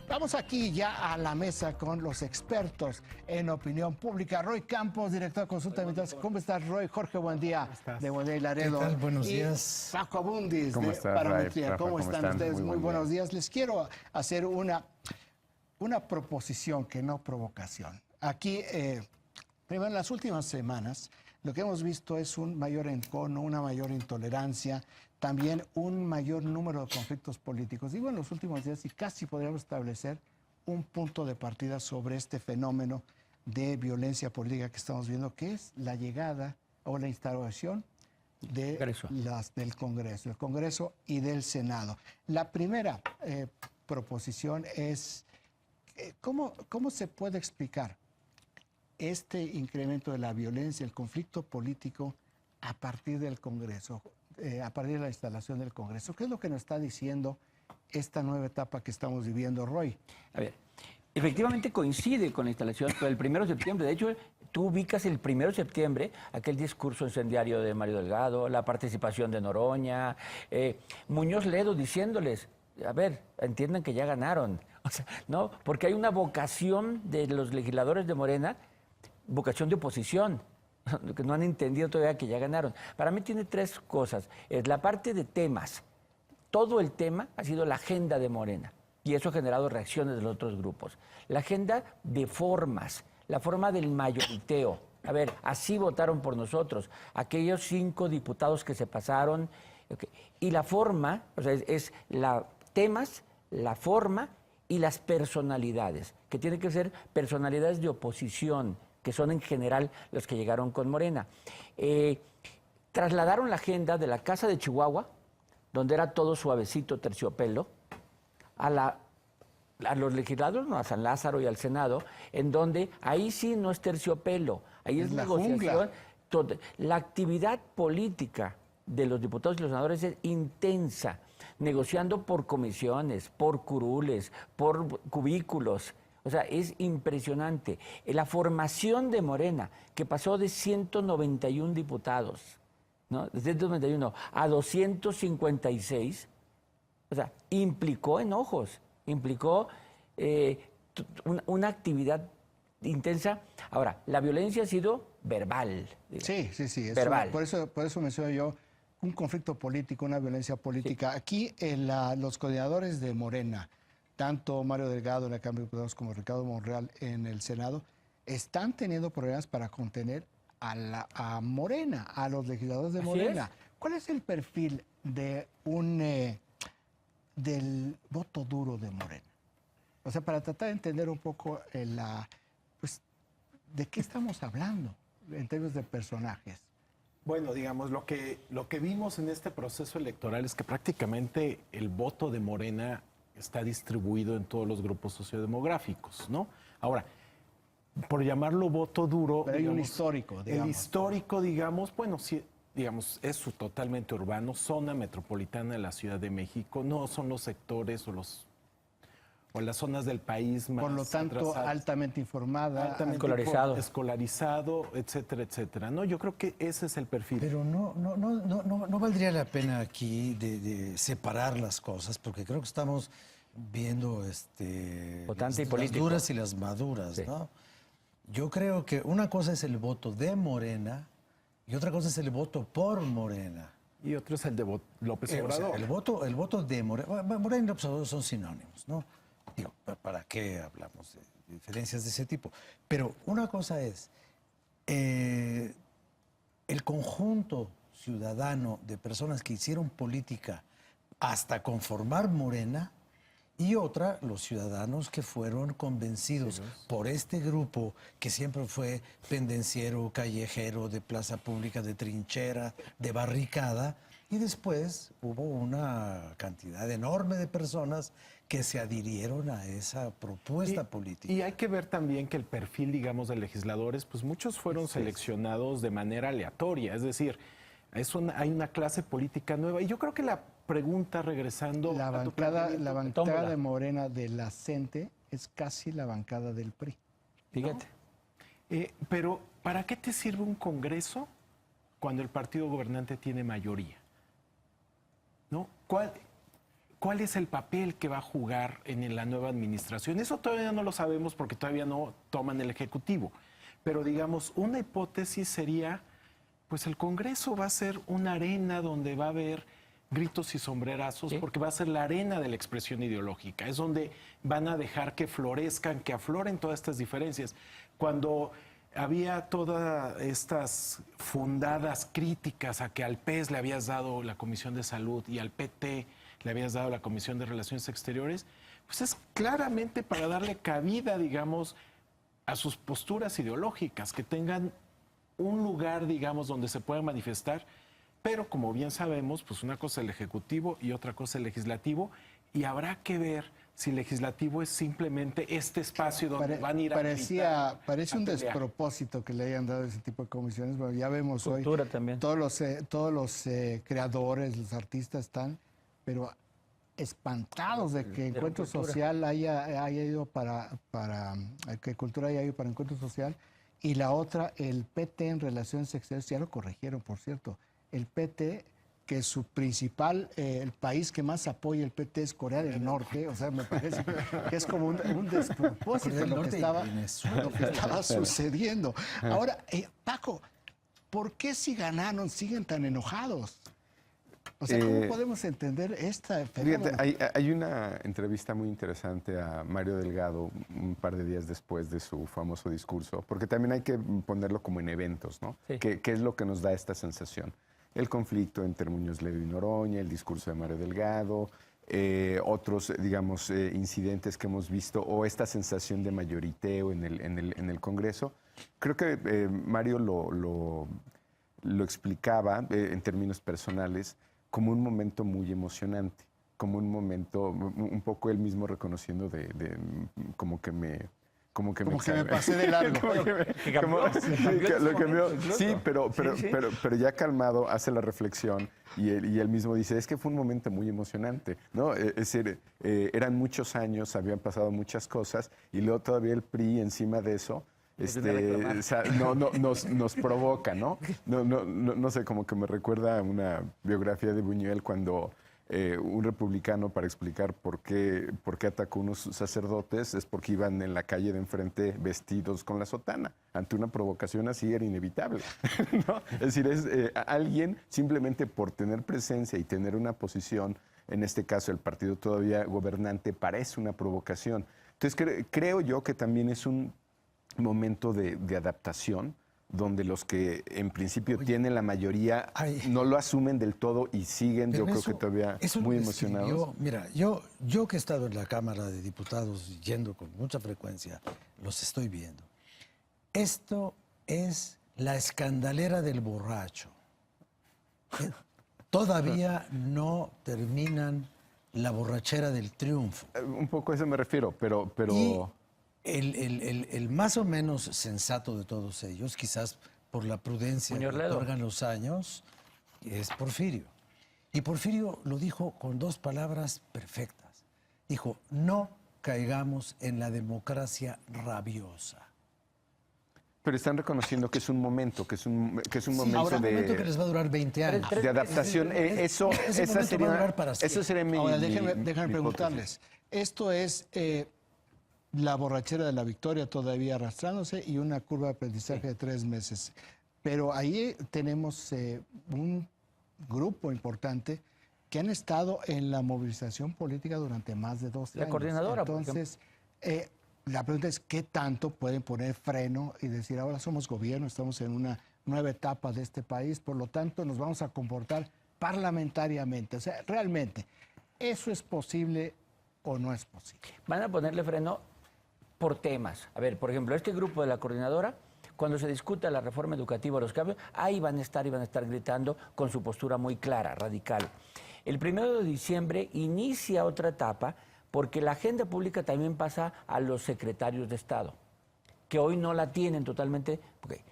Vamos aquí ya a la mesa con los expertos en opinión pública. Roy Campos, director de Consulta Ambiental. ¿Cómo estás, Roy? Jorge, buen día. De Buen Día y Laredo. ¿Qué tal? Buenos días. Paco Abundis, ¿Cómo de estás, Parametría. Rafa? ¿Cómo están ustedes? Muy buenos día. días. Les quiero hacer una proposición que no provocación. Aquí, primero, en las últimas semanas, lo que hemos visto es un mayor encono, una mayor intolerancia, también un mayor número de conflictos políticos. Digo en los últimos días y casi podríamos establecer un punto de partida sobre este fenómeno de violencia política que estamos viendo, que es la llegada o la instauración del Congreso, el Congreso y del Senado. La primera proposición es, ¿cómo se puede explicar este incremento de la violencia, el conflicto político a partir del Congreso, a partir de la instalación del Congreso? ¿Qué es lo que nos está diciendo esta nueva etapa que estamos viviendo, Roy? A ver, efectivamente coincide con la instalación del 1 de septiembre. De hecho, tú ubicas el 1 de septiembre, aquel discurso incendiario de Mario Delgado, la participación de Noroña, Muñoz Ledo diciéndoles, a ver, entiendan que ya ganaron. O sea, ¿no? Porque hay una vocación de los legisladores de Morena, vocación de oposición, que no han entendido todavía que ya ganaron. Para mí tiene tres cosas. Es la parte de temas. Todo el tema ha sido la agenda de Morena y eso ha generado reacciones de los otros grupos. La agenda de formas, la forma del mayoriteo. A ver, así votaron por nosotros, aquellos 5 diputados que se pasaron. Okay. Y la forma, o sea, es temas, la forma y las personalidades, que tienen que ser personalidades de oposición, que son en general los que llegaron con Morena. Trasladaron la agenda de la Casa de Chihuahua, donde era todo suavecito, terciopelo, a los legisladores, no, a San Lázaro y al Senado, en donde ahí sí no es terciopelo, ahí es negociación. La actividad política de los diputados y los senadores es intensa, negociando por comisiones, por curules, por cubículos. O sea, es impresionante. La formación de Morena, que pasó de 191 diputados, ¿no? De 191 a 256, o sea, implicó enojos, implicó una actividad intensa. Ahora, la violencia ha sido verbal. Digamos. Sí. Verbal. Por eso menciono yo un conflicto político, una violencia política. Sí. Aquí los coordinadores de Morena, tanto Mario Delgado en la Cámara de Diputados como Ricardo Monreal en el Senado, están teniendo problemas para contener a Morena, a los legisladores de Morena. ¿Cuál es el perfil de del voto duro de Morena? O sea, para tratar de entender un poco pues, de qué estamos hablando en términos de personajes. Bueno, digamos, lo que vimos en este proceso electoral es que prácticamente el voto de Morena está distribuido en todos los grupos sociodemográficos, ¿no? Ahora, por llamarlo voto duro... Pero hay un histórico, digamos. El histórico, digamos, bueno, sí, digamos, es totalmente urbano, zona metropolitana de la Ciudad de México, no son los sectores o las zonas del país más... Por lo tanto, atrasadas, altamente informada, escolarizado, etcétera, etcétera. No, yo creo que ese es el perfil. Pero no valdría la pena aquí de separar las cosas, porque creo que estamos viendo las duras y las maduras, sí. ¿No? Yo creo que una cosa es el voto de Morena y otra cosa es el voto por Morena. Y otro es el de López Obrador. O sea, el voto de Morena. Morena y López Obrador son sinónimos, ¿no? Digo, ¿para qué hablamos de diferencias de ese tipo? Pero una cosa es el conjunto ciudadano de personas que hicieron política hasta conformar Morena, y otra, los ciudadanos que fueron convencidos por este grupo que siempre fue pendenciero, callejero, de plaza pública, de trinchera, de barricada, y después hubo una cantidad enorme de personas que se adhirieron a esa propuesta política. Y hay que ver también que el perfil, digamos, de legisladores, pues muchos fueron seleccionados de manera aleatoria, es decir, hay una clase política nueva. Y yo creo que la pregunta, regresando... La bancada de Morena de la CENTE es casi la bancada del PRI. Fíjate. ¿No? Pero, ¿para qué te sirve un Congreso cuando el partido gobernante tiene mayoría? ¿No? ¿cuál es el papel que va a jugar en la nueva administración? Eso todavía no lo sabemos porque todavía no toman el Ejecutivo. Pero digamos, una hipótesis sería, pues el Congreso va a ser una arena donde va a haber gritos y sombrerazos, Sí. porque va a ser la arena de la expresión ideológica. Es donde van a dejar que florezcan, que afloren todas estas diferencias. Cuando había todas estas fundadas críticas a que al PES le habías dado la Comisión de Salud y al PT le habías dado la Comisión de Relaciones Exteriores, pues es claramente para darle cabida, digamos, a sus posturas ideológicas, que tengan un lugar, digamos, donde se puedan manifestar, pero como bien sabemos, pues una cosa es el Ejecutivo y otra cosa el Legislativo, y habrá que ver si el Legislativo es simplemente este espacio donde van a ir a gritar, Parece a un pelear. despropósito que le hayan dado ese tipo de comisiones. Bueno, ya vemos Cultura hoy también. todos los creadores, los artistas están, pero espantados de que Encuentro cultura. Social haya ido que Cultura haya ido para Encuentro Social, y la otra, el PT en Relaciones Exteriores, ya lo corrigieron, por cierto. El PT, que su principal, el país que más apoya el PT es Corea del Norte, o sea, me parece que es como un despropósito Corea del lo que Norte y estaba, Venezuela. lo que estaba sucediendo. Ahora, Paco, ¿por qué si ganaron siguen tan enojados? O sea, ¿cómo podemos entender esta fenómeno? Fíjate, hay una entrevista muy interesante a Mario Delgado un par de días después de su famoso discurso, porque también hay que ponerlo como en eventos, ¿no? Sí. ¿Qué es lo que nos da esta sensación? El conflicto entre Muñoz Ledo y Noroña, el discurso de Mario Delgado, otros, digamos, incidentes que hemos visto, o esta sensación de mayoriteo en el Congreso. Creo que Mario lo explicaba en términos personales como un momento muy emocionante, como un momento, un poco él mismo reconociendo como que me pasé de largo. Sí, pero ya calmado hace la reflexión y él mismo dice, es que fue un momento muy emocionante, ¿no? Es decir, eran muchos años, habían pasado muchas cosas y luego todavía el PRI encima de eso o sea, nos provoca, ¿no? No sé, como que me recuerda a una biografía de Buñuel cuando un republicano, para explicar por qué atacó a unos sacerdotes, es porque iban en la calle de enfrente vestidos con la sotana. Ante una provocación así era inevitable, ¿no? Es decir, alguien simplemente por tener presencia y tener una posición, en este caso el partido todavía gobernante, parece una provocación. Entonces creo yo que también es un momento de adaptación, donde los que en principio tienen la mayoría no lo asumen del todo y siguen, yo creo que todavía muy emocionados. Mira, yo que he estado en la Cámara de Diputados yendo con mucha frecuencia, los estoy viendo. Esto es la escandalera del borracho. Todavía no terminan la borrachera del triunfo. Un poco a eso me refiero, pero... Y el más o menos sensato de todos ellos, quizás por la prudencia que Muñoz Ledo. otorgan los años, es Porfirio. Y Porfirio lo dijo con dos palabras perfectas. Dijo, no caigamos en la democracia rabiosa. Pero están reconociendo que es un momento, que es un momento Ahora, un de... momento que les va a durar 20 años. de adaptación. Ese momento va a durar para siempre. Eso sería mi... Ahora, mi- déjenme mi preguntarles. Esto es la borrachera de la victoria todavía arrastrándose y una curva de aprendizaje de 3 meses. Pero ahí tenemos un grupo importante que han estado en la movilización política durante más de 12 La años. coordinadora, por Entonces, la pregunta es, ¿qué tanto pueden poner freno y decir, ahora somos gobierno, estamos en una nueva etapa de este país, por lo tanto nos vamos a comportar parlamentariamente? O sea, realmente, ¿eso es posible o no es posible? Van a ponerle freno por temas. A ver, por ejemplo, este grupo de la coordinadora, cuando se discuta la reforma educativa, los cambios, ahí van a estar gritando con su postura muy clara, radical. El 1 de diciembre inicia otra etapa porque la agenda pública también pasa a los secretarios de Estado, que hoy no la tienen totalmente. Porque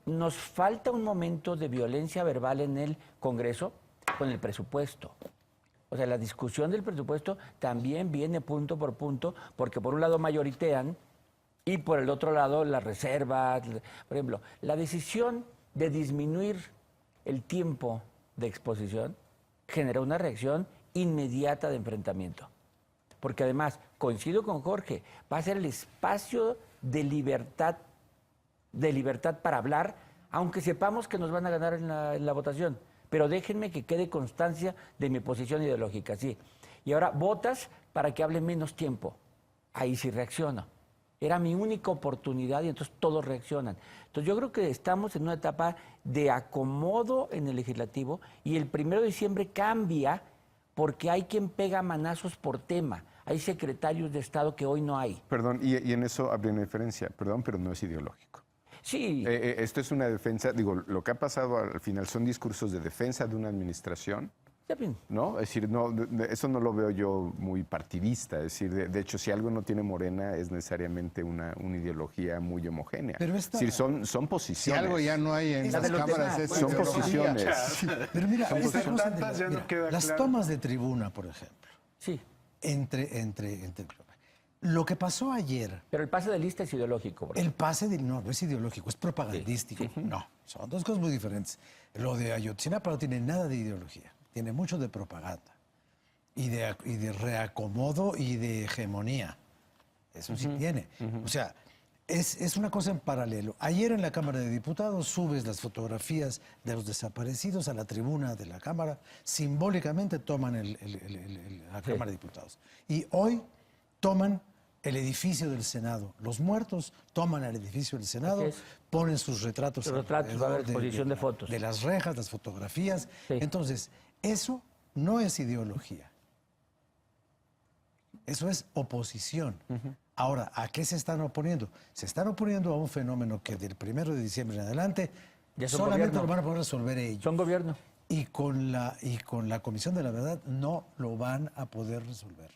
nos falta un momento de violencia verbal en el Congreso con el presupuesto. O sea, la discusión del presupuesto también viene punto por punto, porque por un lado mayoritean y por el otro lado las reservas. Por ejemplo, la decisión de disminuir el tiempo de exposición generó una reacción inmediata de enfrentamiento. Porque además, coincido con Jorge, va a ser el espacio de libertad para hablar, aunque sepamos que nos van a ganar en la votación. Pero déjenme que quede constancia de mi posición ideológica, sí. Y ahora votas para que hable menos tiempo. Ahí sí reacciono. Era mi única oportunidad y entonces todos reaccionan. Entonces yo creo que estamos en una etapa de acomodo en el legislativo y el 1 de diciembre cambia porque hay quien pega manazos por tema. Hay secretarios de Estado que hoy no hay. Perdón, y en eso habría una diferencia, perdón, pero no es ideológico. Sí. Esto es una defensa, digo, lo que ha pasado al final son discursos de defensa de una administración, ¿no? Es decir, no, eso no lo veo yo muy partidista. Es decir, de hecho, si algo no tiene Morena, es necesariamente una ideología muy homogénea. Pero es decir, son Si posiciones. algo ya no hay en La de las los cámaras demás. es Son ideología. posiciones. Pero mira, esta Son cosa tantas, ya no queda las claro. tomas de tribuna, por ejemplo, Sí. lo que pasó ayer, Pero el pase de lista es ideológico. ¿Verdad? el pase de no es ideológico, es propagandístico. No, son dos cosas muy diferentes. Lo de Ayotzinapa no tiene nada de ideología, tiene mucho de propaganda y de reacomodo y de hegemonía. Eso sí tiene. O sea, es una cosa en paralelo. Ayer en la Cámara de Diputados subes las fotografías de los desaparecidos a la tribuna de la Cámara, simbólicamente toman la Cámara de Diputados. Y hoy toman el edificio del Senado. Los muertos toman el edificio del Senado, Así es. ponen sus retratos. Sus retratos, va a haber alrededor exposición de fotos. de las rejas, las fotografías. Sí. Entonces, eso no es ideología. Eso es oposición. Ahora, ¿a qué se están oponiendo? Se están oponiendo a un fenómeno que del 1 de diciembre en adelante Ya son solamente gobierno. lo van a poder resolver ellos. Son gobierno. Y con la Comisión de la Verdad no lo van a poder resolver.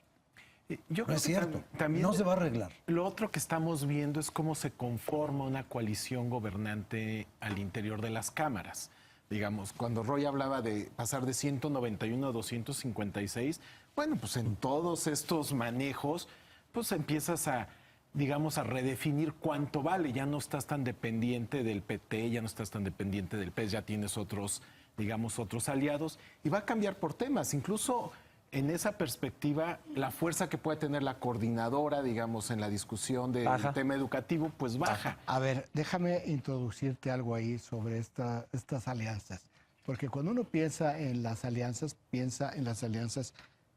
Yo No creo es que cierto. también No se va a arreglar. Lo otro que estamos viendo es cómo se conforma una coalición gobernante al interior de las cámaras. Digamos, cuando Roy hablaba de pasar de 191 a 256, bueno, pues en todos estos manejos, pues empiezas a, digamos, a redefinir cuánto vale. Ya no estás tan dependiente del PT, ya no estás tan dependiente del PES, ya tienes otros, digamos, otros aliados. Y va a cambiar por temas. Incluso en esa perspectiva, la fuerza que puede tener la coordinadora, digamos, en la discusión del Baja. tema educativo, pues baja. A ver, déjame introducirte algo ahí sobre estas alianzas. Porque cuando uno piensa en las alianzas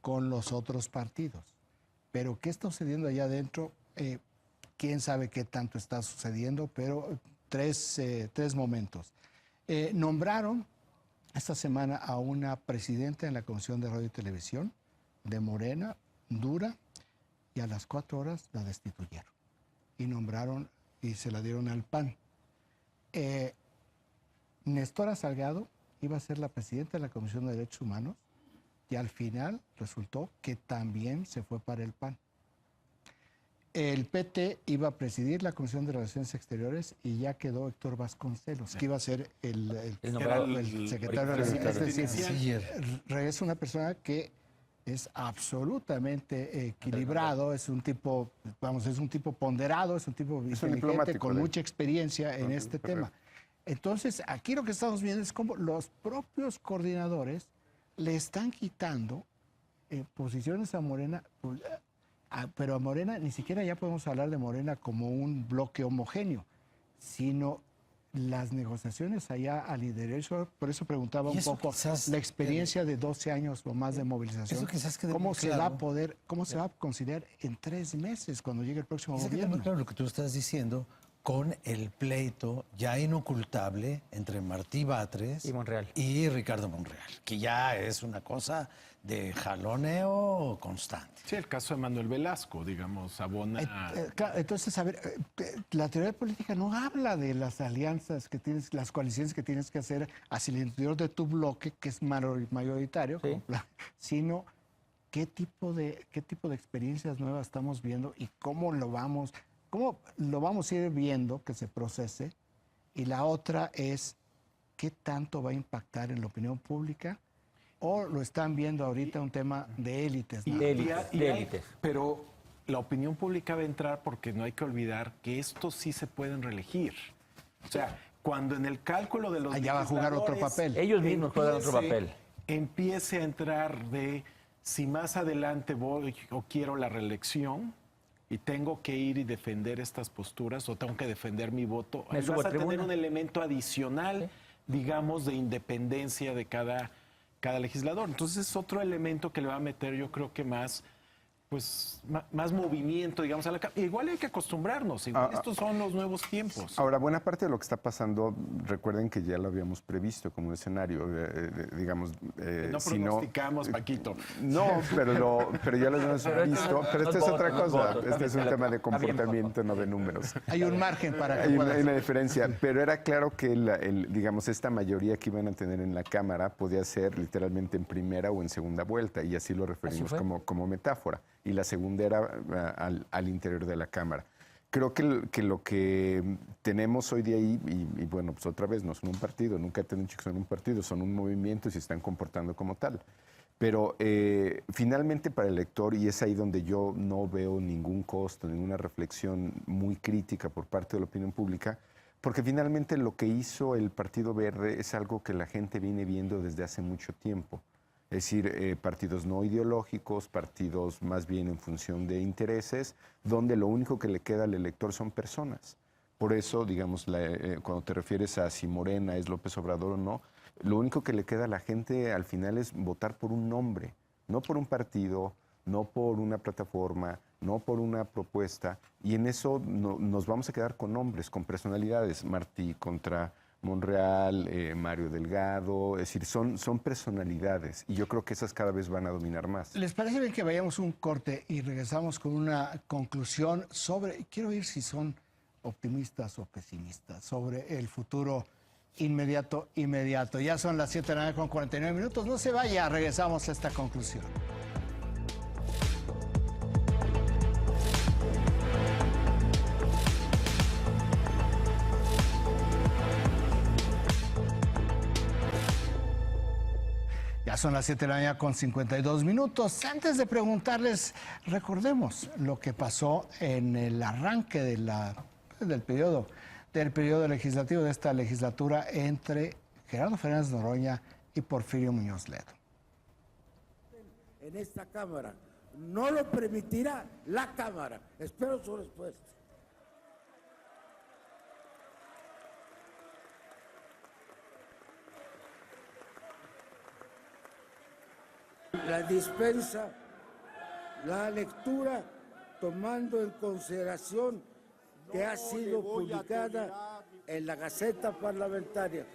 con los otros partidos. Pero ¿qué está sucediendo allá adentro? Quién sabe qué tanto está sucediendo, pero tres momentos. Nombraron esta semana a una presidenta en la Comisión de Radio y Televisión de Morena, dura, y a las 4 horas la destituyeron. Y nombraron y se la dieron al PAN. Nestora Salgado iba a ser la presidenta de la Comisión de Derechos Humanos y al final resultó que también se fue para el PAN. El PT iba a presidir la Comisión de Relaciones Exteriores y ya quedó Héctor Vasconcelos, que iba a ser el secretario de Relaciones Exteriores. Es una persona que es absolutamente equilibrado, es un tipo, es un tipo ponderado, es un tipo inteligente, con mucha experiencia en este tema. Entonces, aquí lo que estamos viendo es cómo los propios coordinadores le están quitando posiciones a Morena, pero a Morena ni siquiera ya podemos hablar de Morena como un bloque homogéneo, sino las negociaciones allá al liderazgo. Por eso preguntaba un poco la experiencia de 12 años o más de movilización. ¿Cómo se va a poder, cómo se va a conciliar en 3 meses cuando llegue el próximo gobierno? Claro, lo que tú estás diciendo con el pleito ya inocultable entre Martí Batres y Ricardo Monreal, que ya es una cosa de jaloneo constante. Sí, el caso de Manuel Velasco, digamos, abona. Entonces, a ver, la teoría política no habla de las alianzas que tienes, las coaliciones que tienes que hacer hacia el interior de tu bloque, que es mayoritario, sí, sino qué tipo de experiencias nuevas estamos viendo y cómo lo vamos a ir viendo que se procese. Y la otra es qué tanto va a impactar en la opinión pública. ¿O lo están viendo ahorita un tema de élites? ¿No? De élites. Pero la opinión pública va a entrar porque no hay que olvidar que estos sí se pueden reelegir. O sea, cuando en el cálculo de los allá va a jugar otro papel. Ellos mismos juegan otro papel. Empiece a entrar de si más adelante voy o quiero la reelección y tengo que ir y defender estas posturas o tengo que defender mi voto, Me ahí subo vas a a tener tribuna. un elemento adicional, digamos, de independencia de cada legislador. Entonces es otro elemento que le va a meter, yo creo que más movimiento, digamos, a la Cámara. Igual hay que acostumbrarnos, igual estos son los nuevos tiempos. Ahora, buena parte de lo que está pasando, recuerden que ya lo habíamos previsto como un escenario, digamos... No si pronosticamos, Paquito. No, pero ya lo habíamos visto. Pero esta es otra cosa. votos, Este es un tema de está bien, comportamiento, no de números. Hay un margen para que Hay puedas... una diferencia, pero era claro que digamos, esta mayoría que iban a tener en la Cámara podía ser literalmente en primera o en segunda vuelta, y así lo referimos fue. como metáfora. Y la segunda era al interior de la Cámara. Creo que lo que tenemos hoy de ahí, y bueno, pues otra vez, no son un partido, nunca he tenido dicho que son un partido, son un movimiento y se están comportando como tal. Pero finalmente para el elector, y es ahí donde yo no veo ningún costo, ninguna reflexión muy crítica por parte de la opinión pública, porque finalmente lo que hizo el Partido Verde es algo que la gente viene viendo desde hace mucho tiempo. Es decir, partidos no ideológicos, partidos más bien en función de intereses, donde lo único que le queda al elector son personas. Por eso, digamos, cuando te refieres a si Morena es López Obrador o no, lo único que le queda a la gente al final es votar por un nombre, no por un partido, no por una plataforma, no por una propuesta. Y en eso nos vamos a quedar con nombres, con personalidades. Martí contra Monreal, Mario Delgado, es decir, son personalidades y yo creo que esas cada vez van a dominar más. ¿Les parece bien que vayamos un corte y regresamos con una conclusión sobre, quiero oír si son optimistas o pesimistas, sobre el futuro inmediato? Ya son las 7 de la mañana con 49 minutos, no se vaya, regresamos a esta conclusión. Ya son las 7 de la mañana con 52 minutos. Antes de preguntarles, recordemos lo que pasó en el arranque del periodo legislativo de esta legislatura entre Gerardo Fernández Noroña y Porfirio Muñoz Ledo. En esta Cámara no lo permitirá la Cámara. Espero su respuesta. La dispensa, la lectura, tomando en consideración que ha sido publicada en la Gaceta Parlamentaria.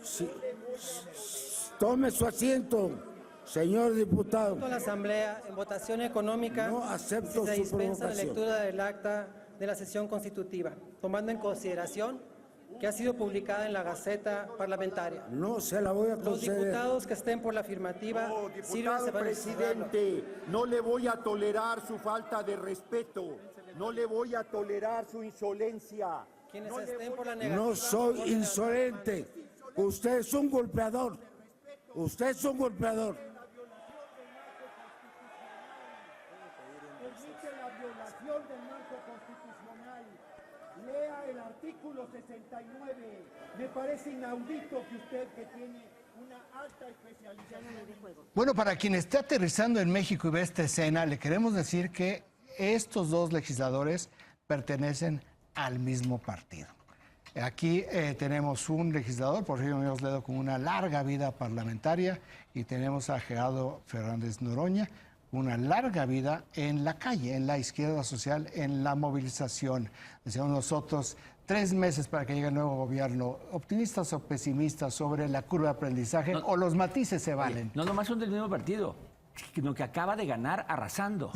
Sí, tome su asiento, señor diputado. La Asamblea, en votación económica, No acepto se su dispensa la provocación. lectura del acta de la sesión constitutiva, tomando en consideración que ha sido publicada en la Gaceta Parlamentaria. No se la voy a Los conceder. diputados que estén por la afirmativa, Diputado presidente, no le voy a tolerar su falta de respeto, no le voy a tolerar su insolencia. quienes estén por la negativa. No soy insolente. Usted es un golpeador. Usted es un golpeador. Permite la violación del marco constitucional. Lea el artículo 69. Me parece inaudito que usted, que tiene una alta especialización en el juego. Bueno, para quien esté aterrizando en México y ve esta escena, le queremos decir que estos dos legisladores pertenecen al mismo partido. Aquí tenemos un legislador, Porfirio Muñoz Ledo, con una larga vida parlamentaria, y tenemos a Gerardo Fernández Noroña, una larga vida en la calle, en la izquierda social, en la movilización. Decíamos nosotros, 3 meses para que llegue el nuevo gobierno. ¿Optimistas o pesimistas sobre la curva de aprendizaje o los matices se valen? No, nomás son del mismo partido, sino que acaba de ganar arrasando.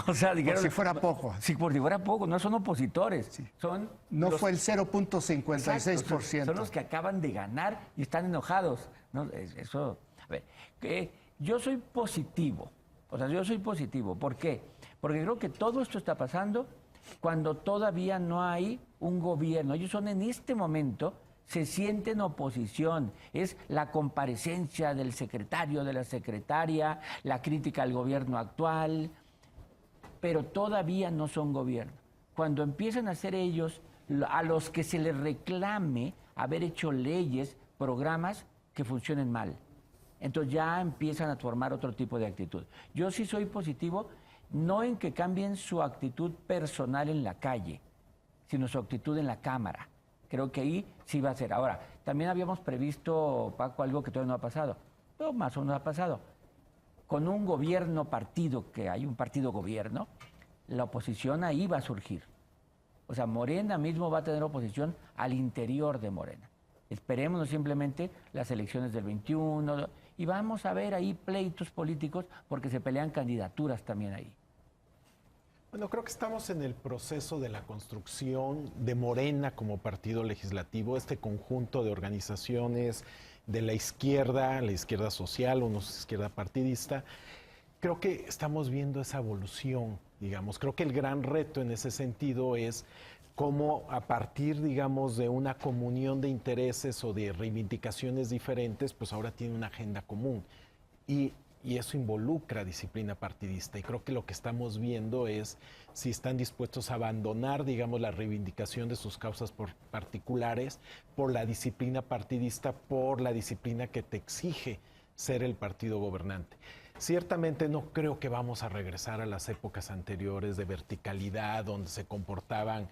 O sea, dijeron, Por si fuera poco. Sí, por si fuera poco, no son opositores. Son No los- fue el 0.56%. Exacto, son los que acaban de ganar y están enojados. ¿No? Eso, a ver, yo soy positivo. O sea, yo soy positivo. ¿Por qué? Porque creo que todo esto está pasando cuando todavía no hay un gobierno. Ellos son en este momento, se sienten oposición. Es la comparecencia del secretario, de la secretaria, la crítica al gobierno actual, pero todavía no son gobierno. Cuando empiezan a ser ellos a los que se les reclame haber hecho leyes, programas que funcionen mal. Entonces ya empiezan a formar otro tipo de actitud. Yo sí soy positivo, no en que cambien su actitud personal en la calle, sino su actitud en la Cámara. Creo que ahí sí va a ser. Ahora, también habíamos previsto, Paco, algo que todavía no ha pasado, pero más o menos ha pasado. Con un gobierno partido, que hay un partido gobierno, la oposición ahí va a surgir. O sea, Morena mismo va a tener oposición al interior de Morena. Esperemos simplemente las elecciones del 21 y vamos a ver ahí pleitos políticos porque se pelean candidaturas también ahí. Bueno, creo que estamos en el proceso de la construcción de Morena como partido legislativo, este conjunto de organizaciones de la izquierda social, unos izquierda partidista. Creo que estamos viendo esa evolución, digamos. Creo que el gran reto en ese sentido es cómo a partir, digamos, de una comunión de intereses o de reivindicaciones diferentes, pues ahora tiene una agenda común. Y eso involucra disciplina partidista. Y creo que lo que estamos viendo es si están dispuestos a abandonar, digamos, la reivindicación de sus causas particulares por la disciplina partidista, por la disciplina que te exige ser el partido gobernante. Ciertamente no creo que vamos a regresar a las épocas anteriores de verticalidad, donde se comportaban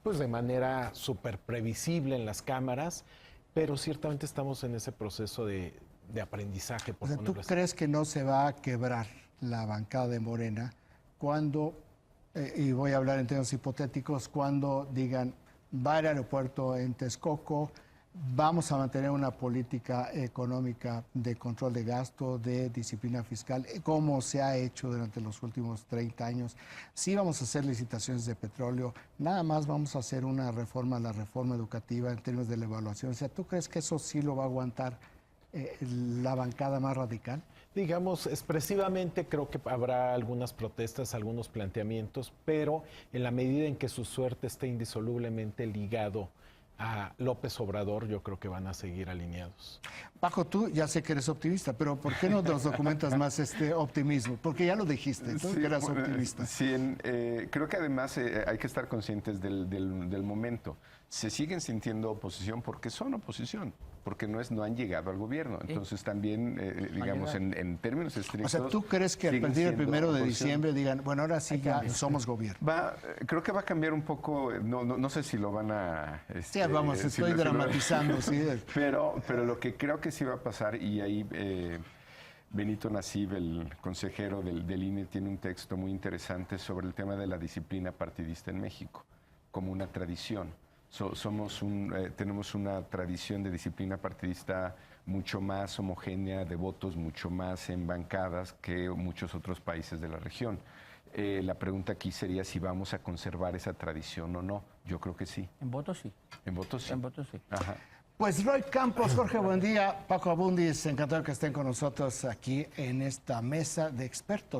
pues de manera súper previsible en las cámaras, pero ciertamente estamos en ese proceso de aprendizaje. O sea, ¿tú crees que no se va a quebrar la bancada de Morena cuando, y voy a hablar en términos hipotéticos, cuando digan, va al aeropuerto en Texcoco, vamos a mantener una política económica de control de gasto, de disciplina fiscal, como se ha hecho durante los últimos 30 años. Sí vamos a hacer licitaciones de petróleo, nada más vamos a hacer una reforma, la reforma educativa en términos de la evaluación. O sea, ¿tú crees que eso sí lo va a aguantar la bancada más radical? Digamos, expresivamente creo que habrá algunas protestas, algunos planteamientos, pero en la medida en que su suerte esté indisolublemente ligado a López Obrador, yo creo que van a seguir alineados. Paco, tú ya sé que eres optimista, pero ¿por qué no nos documentas más este optimismo? Porque ya lo dijiste, tú que eras optimista. Sí, creo que además hay que estar conscientes del momento. Se siguen sintiendo oposición porque son oposición, porque no han llegado al gobierno. Entonces también, digamos, en términos estrictos... O sea, ¿tú crees que a partir del 1 de diciembre digan, bueno, ahora sí ya somos gobierno? Creo que va a cambiar un poco, no sé si lo van a... Sí, vamos, estoy dramatizando, sí. Pero lo que creo que sí va a pasar, y ahí Benito Nasib, el consejero del INE, tiene un texto muy interesante sobre el tema de la disciplina partidista en México, como una tradición. Tenemos una tradición de disciplina partidista mucho más homogénea, de votos mucho más en bancadas que muchos otros países de la región. La pregunta aquí sería si vamos a conservar esa tradición o no. Yo creo que sí. En votos sí. En votos sí. En votos sí. Ajá. Pues Roy Campos, Jorge Buendía, Paco Abundis, encantado que estén con nosotros aquí en esta mesa de expertos.